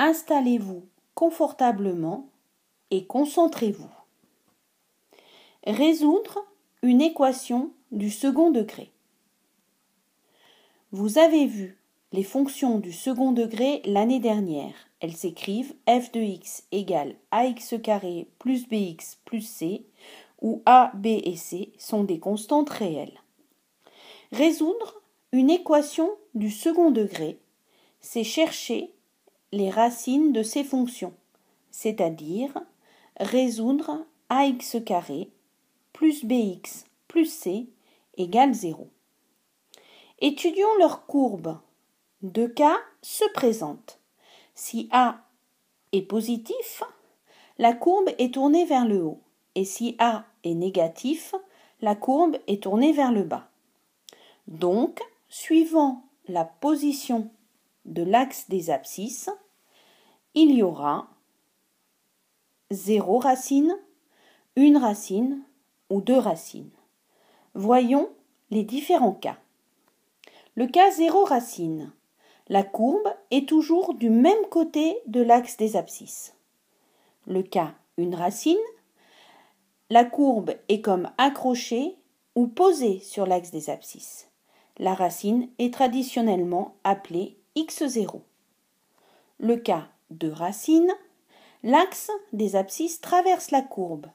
Installez-vous confortablement et concentrez-vous. Résoudre une équation du second degré. Vous avez vu les fonctions du second degré l'année dernière. Elles s'écrivent f de x égale ax carré plus bx plus c, où a, b et c sont des constantes réelles. Résoudre une équation du second degré, c'est chercher les racines de ces fonctions, c'est-à-dire résoudre ax carré plus bx plus c égale 0. Étudions leurs courbes. Deux cas se présentent. Si A est positif, la courbe est tournée vers le haut, et si A est négatif, la courbe est tournée vers le bas. Donc, suivant la position de l'axe des abscisses, il y aura 0 racine, 1 racine ou 2 racines. Voyons les différents cas. Le cas 0 racine. La courbe est toujours du même côté de l'axe des abscisses. Le cas 1 racine. La courbe est comme accrochée ou posée sur l'axe des abscisses. La racine est traditionnellement appelée x0. Le cas 2 racine. L'axe des abscisses traverse la courbe.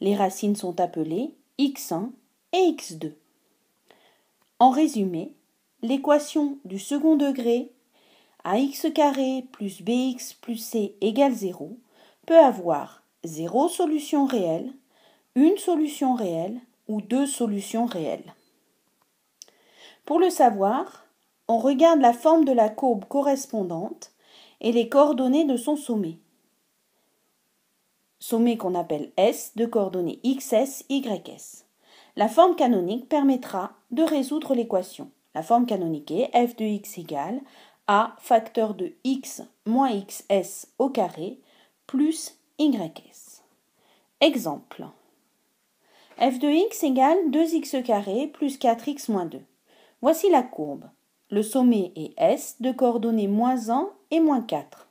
Les racines sont appelées x1 et x2. En résumé, l'équation du second degré ax carré plus bx plus c égale 0 peut avoir 0 solution réelle, une solution réelle ou deux solutions réelles. Pour le savoir, on regarde la forme de la courbe correspondante et les coordonnées de son sommet. Sommet qu'on appelle S de coordonnées xs, ys. La forme canonique permettra de résoudre l'équation. La forme canonique est f de x égale a facteur de x moins xs au carré plus ys. Exemple. F de x égale 2x carré plus 4x moins 2. Voici la courbe. Le sommet est S de coordonnées moins 1 et moins 4.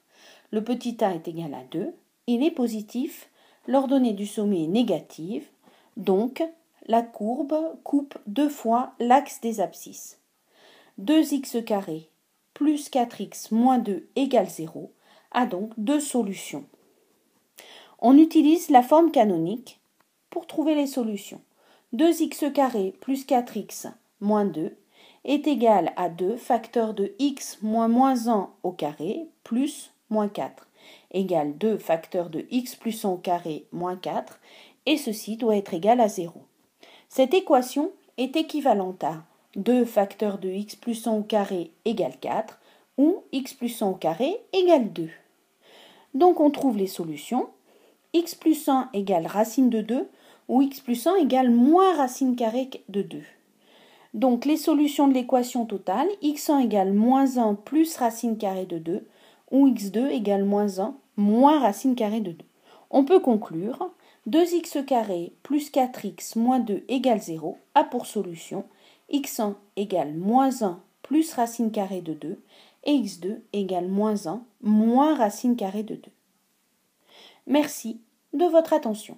Le petit a est égal à 2. Il est positif. L'ordonnée du sommet est négative. Donc, la courbe coupe deux fois l'axe des abscisses. 2x carré plus 4x moins 2 égale 0 a donc deux solutions. On utilise la forme canonique pour trouver les solutions. 2x carré plus 4x moins 2 est égal à 2 facteur de x moins moins 1 au carré plus moins 4 égale 2 facteur de x plus 1 au carré moins 4 et ceci doit être égal à 0. Cette équation est équivalente à 2 facteur de x plus 1 au carré égale 4 ou x plus 1 au carré égale 2. Donc on trouve les solutions. X plus 1 égale racine de 2 ou x plus 1 égale moins racine carrée de 2. Donc les solutions de l'équation totale, x1 égale moins 1 plus racine carrée de 2 ou x2 égale moins 1 moins racine carrée de 2. On peut conclure 2x carré plus 4x moins 2 égale 0 a pour solution x1 égale moins 1 plus racine carrée de 2 et x2 égale moins 1 moins racine carrée de 2. Merci de votre attention.